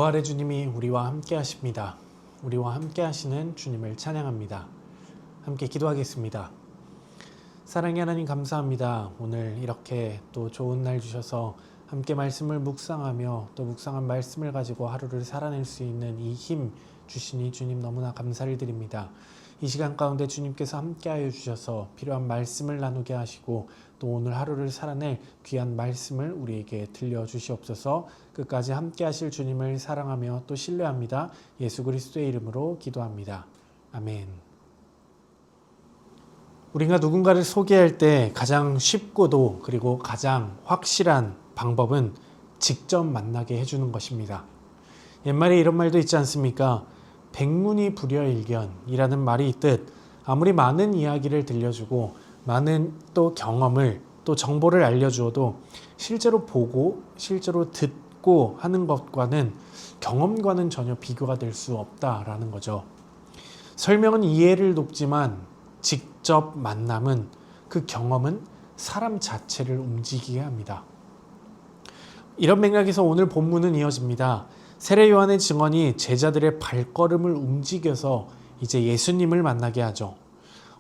부활의 주님이 우리와 함께 하십니다. 우리와 함께 하시는 주님을 찬양합니다. 함께 기도하겠습니다. 사랑의 하나님 감사합니다. 오늘 이렇게 또 좋은 날 주셔서 함께 말씀을 묵상하며 또 묵상한 말씀을 가지고 하루를 살아낼 수 있는 이 힘 주시니 주님 너무나 감사를 드립니다. 이 시간 가운데 주님께서 함께하여 주셔서 필요한 말씀을 나누게 하시고 또 오늘 하루를 살아낼 귀한 말씀을 우리에게 들려주시옵소서. 끝까지 함께하실 주님을 사랑하며 또 신뢰합니다. 예수 그리스도의 이름으로 기도합니다. 아멘. 우리가 누군가를 소개할 때 가장 쉽고도 그리고 가장 확실한 방법은 직접 만나게 해주는 것입니다. 옛말에 이런 말도 있지 않습니까? 백문이 불여일견이라는 말이 있듯 아무리 많은 이야기를 들려주고 많은 또 경험을 또 정보를 알려주어도 실제로 보고 실제로 듣고 하는 것과는 경험과는 전혀 비교가 될 수 없다라는 거죠. 설명은 이해를 돕지만 직접 만남은 그 경험은 사람 자체를 움직이게 합니다. 이런 맥락에서 오늘 본문은 이어집니다. 세례 요한의 증언이 제자들의 발걸음을 움직여서 이제 예수님을 만나게 하죠.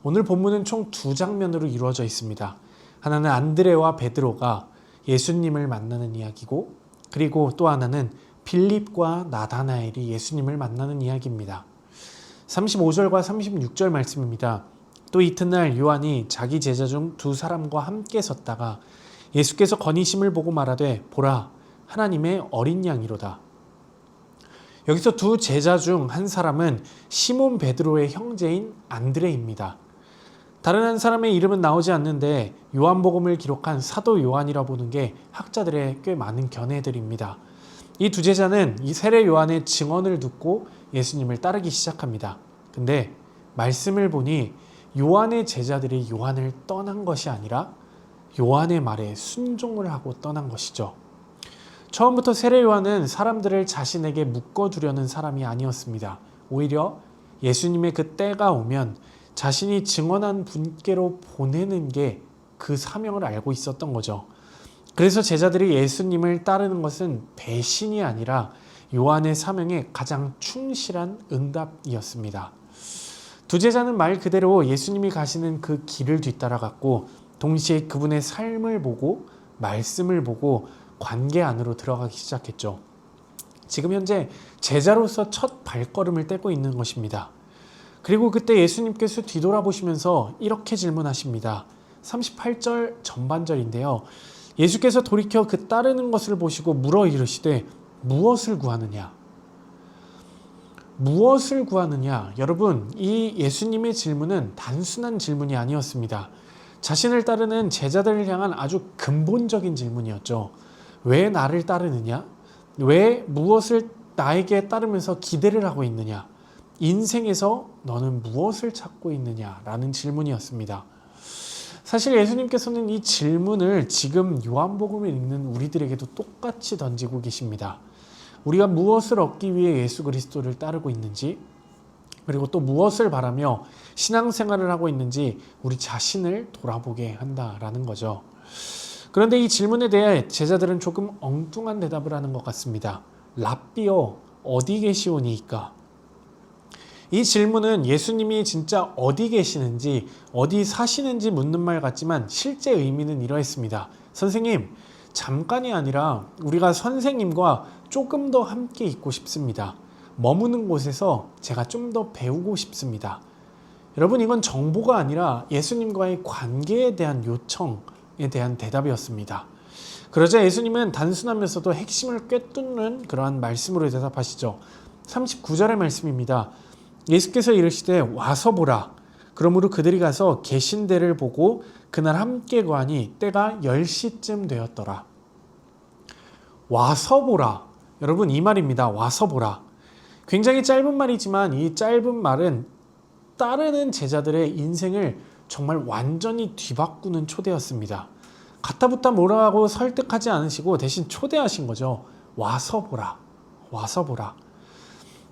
오늘 본문은 총 두 장면으로 이루어져 있습니다. 하나는 안드레와 베드로가 예수님을 만나는 이야기고, 그리고 또 하나는 빌립과 나다나엘이 예수님을 만나는 이야기입니다. 35절과 36절 말씀입니다. 또 이튿날 요한이 자기 제자 중 두 사람과 함께 섰다가 예수께서 건의심을 보고 말하되 보라 하나님의 어린 양이로다. 여기서 두 제자 중 한 사람은 시몬 베드로의 형제인 안드레입니다. 다른 한 사람의 이름은 나오지 않는데 요한복음을 기록한 사도 요한이라 보는 게 학자들의 꽤 많은 견해들입니다. 이 두 제자는 이 세례 요한의 증언을 듣고 예수님을 따르기 시작합니다. 근데 말씀을 보니 요한의 제자들이 요한을 떠난 것이 아니라 요한의 말에 순종을 하고 떠난 것이죠. 처음부터 세례 요한은 사람들을 자신에게 묶어두려는 사람이 아니었습니다. 오히려 예수님의 그 때가 오면 자신이 증언한 분께로 보내는 게 그 사명을 알고 있었던 거죠. 그래서 제자들이 예수님을 따르는 것은 배신이 아니라 요한의 사명에 가장 충실한 응답이었습니다. 두 제자는 말 그대로 예수님이 가시는 그 길을 뒤따라갔고 동시에 그분의 삶을 보고 말씀을 보고 관계 안으로 들어가기 시작했죠. 지금 현재 제자로서 첫 발걸음을 떼고 있는 것입니다. 그리고 그때 예수님께서 뒤돌아보시면서 이렇게 질문하십니다. 38절 전반절인데요. 예수께서 돌이켜 그 따르는 것을 보시고 물어 이르시되 무엇을 구하느냐? 무엇을 구하느냐? 여러분, 이 예수님의 질문은 단순한 질문이 아니었습니다. 자신을 따르는 제자들을 향한 아주 근본적인 질문이었죠. 왜 나를 따르느냐? 왜 무엇을 나에게 따르면서 기대를 하고 있느냐? 인생에서 너는 무엇을 찾고 있느냐? 라는 질문이었습니다. 사실 예수님께서는 이 질문을 지금 요한복음을 읽는 우리들에게도 똑같이 던지고 계십니다. 우리가 무엇을 얻기 위해 예수 그리스도를 따르고 있는지, 그리고 또 무엇을 바라며 신앙생활을 하고 있는지 우리 자신을 돌아보게 한다라는 거죠. 그런데 이 질문에 대해 제자들은 조금 엉뚱한 대답을 하는 것 같습니다. 랍비여 어디 계시오니이까? 이 질문은 예수님이 진짜 어디 계시는지 어디 사시는지 묻는 말 같지만 실제 의미는 이러했습니다. 선생님, 잠깐이 아니라 우리가 선생님과 조금 더 함께 있고 싶습니다. 머무는 곳에서 제가 좀 더 배우고 싶습니다. 여러분, 이건 정보가 아니라 예수님과의 관계에 대한 요청에 대한 대답이었습니다. 그러자 예수님은 단순하면서도 핵심을 꿰뚫는 그러한 말씀으로 대답하시죠. 39절의 말씀입니다. 예수께서 이르시되 와서 보라. 그러므로 그들이 가서 계신 데를 보고 그날 함께 거하니 때가 10시쯤 되었더라. 와서 보라. 여러분, 이 말입니다. 와서 보라. 굉장히 짧은 말이지만 이 짧은 말은 따르는 제자들의 인생을 정말 완전히 뒤바꾸는 초대였습니다. 가타부타 뭐라고 설득하지 않으시고 대신 초대하신 거죠. 와서 보라. 와서 보라.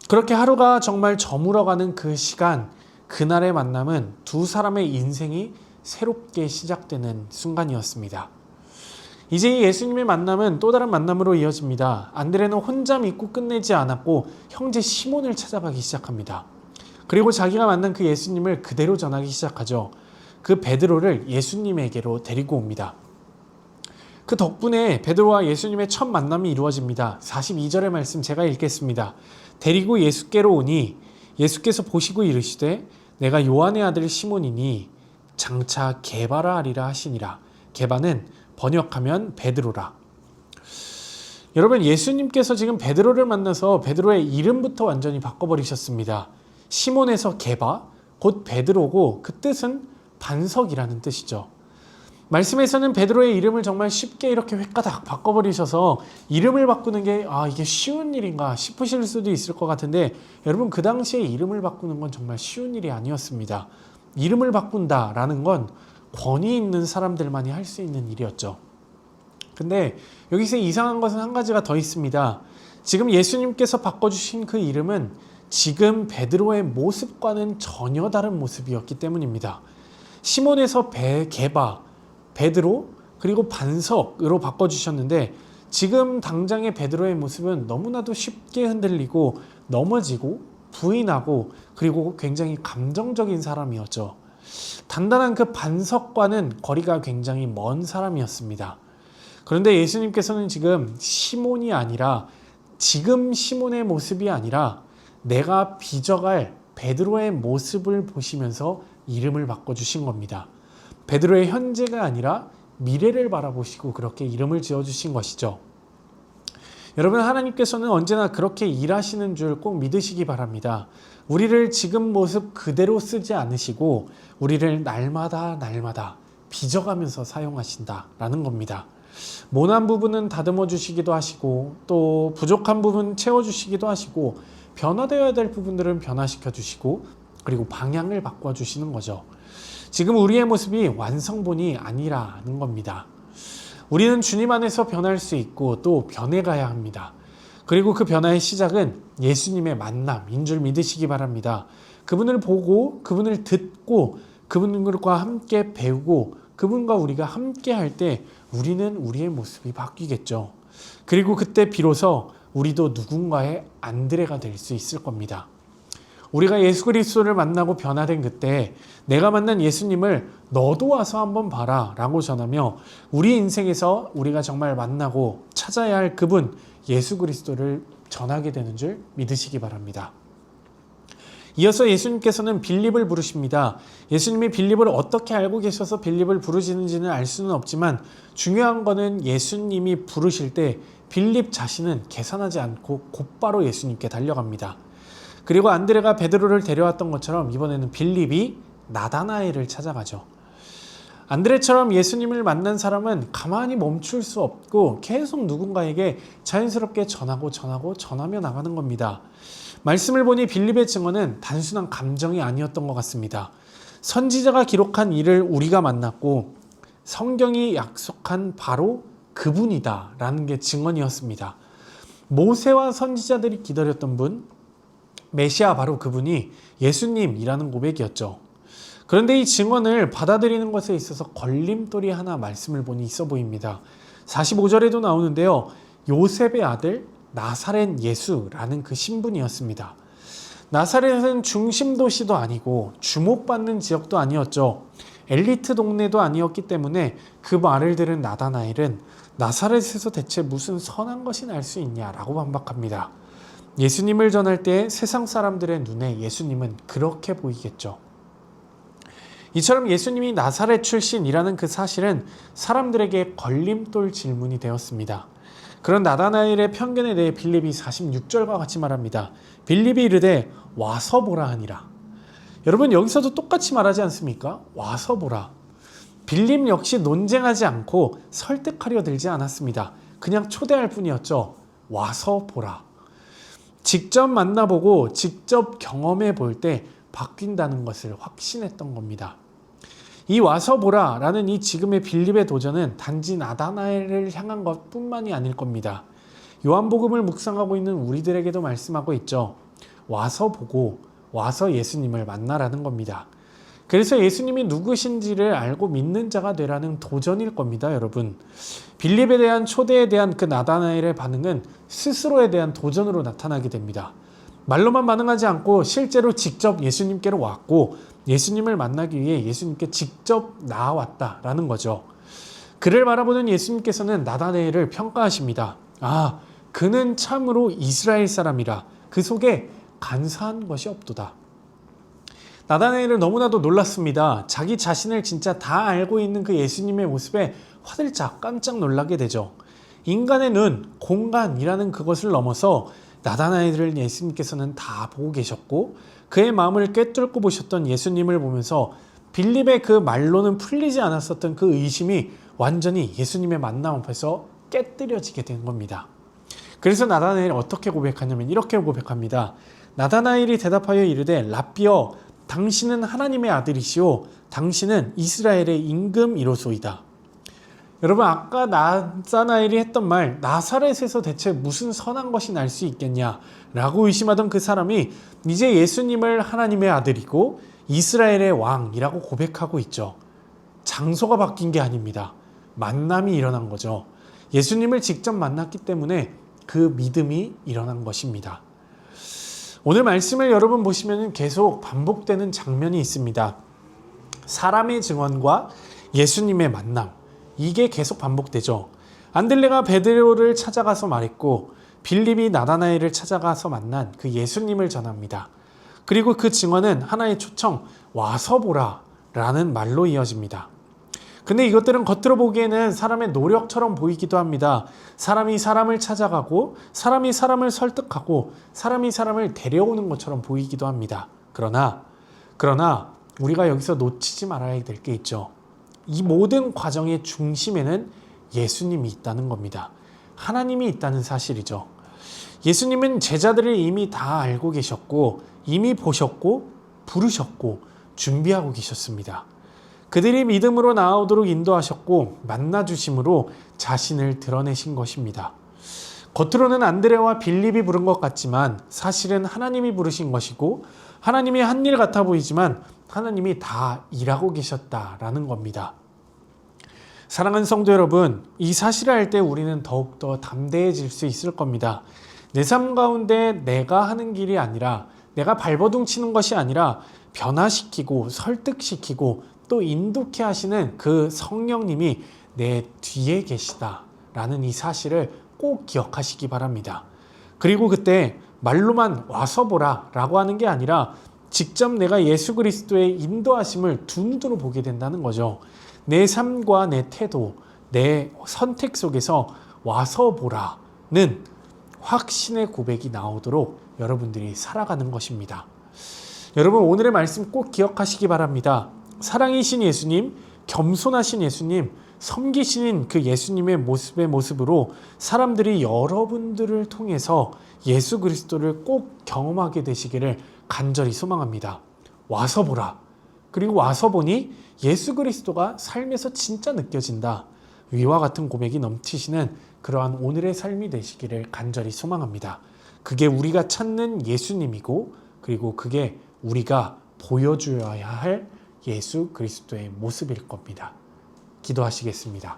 그렇게 하루가 정말 저물어가는 그 시간, 그날의 만남은 두 사람의 인생이 새롭게 시작되는 순간이었습니다. 이제 이 예수님의 만남은 또 다른 만남으로 이어집니다. 안드레는 혼자 믿고 끝내지 않았고 형제 시몬을 찾아가기 시작합니다. 그리고 자기가 만난 그 예수님을 그대로 전하기 시작하죠. 그 베드로를 예수님에게로 데리고 옵니다. 그 덕분에 베드로와 예수님의 첫 만남이 이루어집니다. 42절의 말씀 제가 읽겠습니다. 데리고 예수께로 오니 예수께서 보시고 이르시되 내가 요한의 아들 시몬이니 장차 게바라 하리라 하시니라. 게바는 번역하면 베드로라. 여러분, 예수님께서 지금 베드로를 만나서 베드로의 이름부터 완전히 바꿔버리셨습니다. 시몬에서 게바, 곧 베드로고 그 뜻은 반석이라는 뜻이죠. 말씀에서는 베드로의 이름을 정말 쉽게 이렇게 획가닥 바꿔버리셔서 이름을 바꾸는 게 이게 쉬운 일인가 싶으실 수도 있을 것 같은데, 여러분, 그 당시에 이름을 바꾸는 건 정말 쉬운 일이 아니었습니다. 이름을 바꾼다라는 건 권위 있는 사람들만이 할 수 있는 일이었죠. 근데 여기서 이상한 것은 한 가지가 더 있습니다. 지금 예수님께서 바꿔주신 그 이름은 지금 베드로의 모습과는 전혀 다른 모습이었기 때문입니다. 시몬에서 게바, 베드로, 그리고 반석으로 바꿔주셨는데 지금 당장의 베드로의 모습은 너무나도 쉽게 흔들리고 넘어지고 부인하고 그리고 굉장히 감정적인 사람이었죠. 단단한 그 반석과는 거리가 굉장히 먼 사람이었습니다. 그런데 예수님께서는 지금 시몬이 아니라, 지금 시몬의 모습이 아니라 내가 빚어갈 베드로의 모습을 보시면서 이름을 바꿔주신 겁니다. 베드로의 현재가 아니라 미래를 바라보시고 그렇게 이름을 지어주신 것이죠. 여러분, 하나님께서는 언제나 그렇게 일하시는 줄 꼭 믿으시기 바랍니다. 우리를 지금 모습 그대로 쓰지 않으시고 우리를 날마다 빚어가면서 사용하신다라는 겁니다. 모난 부분은 다듬어 주시기도 하시고 또 부족한 부분 채워주시기도 하시고 변화되어야 될 부분들은 변화시켜 주시고 그리고 방향을 바꿔주시는 거죠. 지금 우리의 모습이 완성본이 아니라는 겁니다. 우리는 주님 안에서 변할 수 있고 또 변해가야 합니다. 그리고 그 변화의 시작은 예수님의 만남인 줄 믿으시기 바랍니다. 그분을 보고 그분을 듣고 그분과 함께 배우고 그분과 우리가 함께 할 때 우리는 우리의 모습이 바뀌겠죠. 그리고 그때 비로소 우리도 누군가의 안드레가 될 수 있을 겁니다. 우리가 예수 그리스도를 만나고 변화된 그때 내가 만난 예수님을 너도 와서 한번 봐라 라고 전하며 우리 인생에서 우리가 정말 만나고 찾아야 할 그분 예수 그리스도를 전하게 되는 줄 믿으시기 바랍니다. 이어서 예수님께서는 빌립을 부르십니다. 예수님이 빌립을 어떻게 알고 계셔서 빌립을 부르시는지는 알 수는 없지만 중요한 거는 예수님이 부르실 때 빌립 자신은 계산하지 않고 곧바로 예수님께 달려갑니다. 그리고 안드레가 베드로를 데려왔던 것처럼 이번에는 빌립이 나다나엘을 찾아가죠. 안드레처럼 예수님을 만난 사람은 가만히 멈출 수 없고 계속 누군가에게 자연스럽게 전하며 나가는 겁니다. 말씀을 보니 빌립의 증언은 단순한 감정이 아니었던 것 같습니다. 선지자가 기록한 일을 우리가 만났고 성경이 약속한 바로 그분이다 라는 게 증언이었습니다. 모세와 선지자들이 기다렸던 분, 메시아 바로 그분이 예수님이라는 고백이었죠. 그런데 이 증언을 받아들이는 것에 있어서 걸림돌이 하나 말씀을 보니 있어 보입니다. 45절에도 나오는데요. 요셉의 아들 나사렛 예수라는 그 신분이었습니다. 나사렛은 중심 도시도 아니고 주목받는 지역도 아니었죠. 엘리트 동네도 아니었기 때문에 그 말을 들은 나다나엘은 나사렛에서 대체 무슨 선한 것이 날 수 있냐라고 반박합니다. 예수님을 전할 때 세상 사람들의 눈에 예수님은 그렇게 보이겠죠. 이처럼 예수님이 나사렛 출신이라는 그 사실은 사람들에게 걸림돌 질문이 되었습니다. 그런 나다나엘의 편견에 대해 빌립이 46절과 같이 말합니다. 빌립이 이르되 와서 보라 하니라. 여러분, 여기서도 똑같이 말하지 않습니까? 와서 보라. 빌립 역시 논쟁하지 않고 설득하려 들지 않았습니다. 그냥 초대할 뿐이었죠. 와서 보라. 직접 만나보고 직접 경험해 볼 때 바뀐다는 것을 확신했던 겁니다. 이 와서 보라 라는 이 지금의 빌립의 도전은 단지 나다나엘을 향한 것뿐만이 아닐 겁니다. 요한복음을 묵상하고 있는 우리들에게도 말씀하고 있죠. 와서 보고 와서 예수님을 만나라는 겁니다. 그래서 예수님이 누구신지를 알고 믿는 자가 되라는 도전일 겁니다, 여러분. 빌립에 대한 초대에 대한 그 나다나엘의 반응은 스스로에 대한 도전으로 나타나게 됩니다. 말로만 반응하지 않고 실제로 직접 예수님께로 왔고 예수님을 만나기 위해 예수님께 직접 나아왔다라는 거죠. 그를 바라보는 예수님께서는 나다나엘을 평가하십니다. 아, 그는 참으로 이스라엘 사람이라 그 속에 간사한 것이 없도다. 나다나엘은 너무나도 놀랐습니다. 자기 자신을 진짜 다 알고 있는 그 예수님의 모습에 화들짝 깜짝 놀라게 되죠. 인간의 눈, 공간이라는 그것을 넘어서 나다나엘을 예수님께서는 다 보고 계셨고 그의 마음을 꿰뚫고 보셨던 예수님을 보면서 빌립의 그 말로는 풀리지 않았었던 그 의심이 완전히 예수님의 만남 앞에서 깨뜨려지게 된 겁니다. 그래서 나다나엘이 어떻게 고백하냐면 이렇게 고백합니다. 나다나엘이 대답하여 이르되 랍비여 당신은 하나님의 아들이시오 당신은 이스라엘의 임금이로소이다. 여러분 아까 나다나엘이 했던 말 나사렛에서 대체 무슨 선한 것이 날 수 있겠냐 라고 의심하던 그 사람이 이제 예수님을 하나님의 아들이고 이스라엘의 왕이라고 고백하고 있죠. 장소가 바뀐 게 아닙니다. 만남이 일어난 거죠. 예수님을 직접 만났기 때문에 그 믿음이 일어난 것입니다. 오늘 말씀을 여러분 보시면 계속 반복되는 장면이 있습니다. 사람의 증언과 예수님의 만남, 이게 계속 반복되죠. 안드레가 베드로를 찾아가서 말했고 빌립이 나다나엘을 찾아가서 만난 그 예수님을 전합니다. 그리고 그 증언은 하나의 초청, 와서 보라 라는 말로 이어집니다. 근데 이것들은 겉으로 보기에는 사람의 노력처럼 보이기도 합니다. 사람이 사람을 찾아가고 사람이 사람을 설득하고 사람이 사람을 데려오는 것처럼 보이기도 합니다. 그러나 우리가 여기서 놓치지 말아야 될 게 있죠. 이 모든 과정의 중심에는 예수님이 있다는 겁니다. 하나님이 있다는 사실이죠. 예수님은 제자들을 이미 다 알고 계셨고 이미 보셨고 부르셨고 준비하고 계셨습니다. 그들이 믿음으로 나아오도록 인도하셨고 만나주심으로 자신을 드러내신 것입니다. 겉으로는 안드레와 빌립이 부른 것 같지만 사실은 하나님이 부르신 것이고 하나님이 한 일 같아 보이지만 하나님이 다 일하고 계셨다라는 겁니다. 사랑하는 성도 여러분, 이 사실을 알 때 우리는 더욱더 담대해질 수 있을 겁니다. 내 삶 가운데 내가 하는 길이 아니라 내가 발버둥 치는 것이 아니라 변화시키고 설득시키고 또 인도케 하시는 그 성령님이 내 뒤에 계시다라는 이 사실을 꼭 기억하시기 바랍니다. 그리고 그때 말로만 와서 보라 라고 하는 게 아니라 직접 내가 예수 그리스도의 인도하심을 두루두루 보게 된다는 거죠. 내 삶과 내 태도, 내 선택 속에서 와서 보라는 확신의 고백이 나오도록 여러분들이 살아가는 것입니다. 여러분 오늘의 말씀 꼭 기억하시기 바랍니다. 사랑이신 예수님, 겸손하신 예수님, 섬기시는 그 예수님의 모습으로 사람들이 여러분들을 통해서 예수 그리스도를 꼭 경험하게 되시기를 간절히 소망합니다. 와서 보라. 그리고 와서 보니 예수 그리스도가 삶에서 진짜 느껴진다. 위와 같은 고백이 넘치시는 그러한 오늘의 삶이 되시기를 간절히 소망합니다. 그게 우리가 찾는 예수님이고 그리고 그게 우리가 보여줘야 할 예수 그리스도의 모습일 겁니다. 기도하시겠습니다.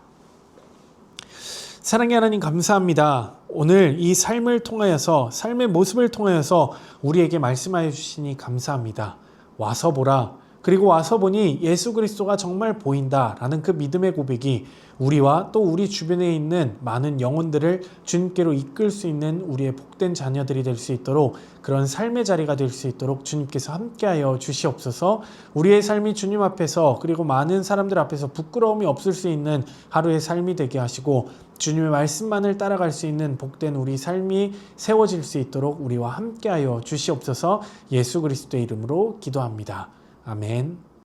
사랑의 하나님 감사합니다. 오늘 이 삶을 통하여서 삶의 모습을 통하여서 우리에게 말씀하여 주시니 감사합니다. 와서 보라. 그리고 와서 보니 예수 그리스도가 정말 보인다라는 그 믿음의 고백이 우리와 또 우리 주변에 있는 많은 영혼들을 주님께로 이끌 수 있는 우리의 복된 자녀들이 될 수 있도록 그런 삶의 자리가 될 수 있도록 주님께서 함께하여 주시옵소서. 우리의 삶이 주님 앞에서 그리고 많은 사람들 앞에서 부끄러움이 없을 수 있는 하루의 삶이 되게 하시고 주님의 말씀만을 따라갈 수 있는 복된 우리 삶이 세워질 수 있도록 우리와 함께하여 주시옵소서. 예수 그리스도의 이름으로 기도합니다. 아멘.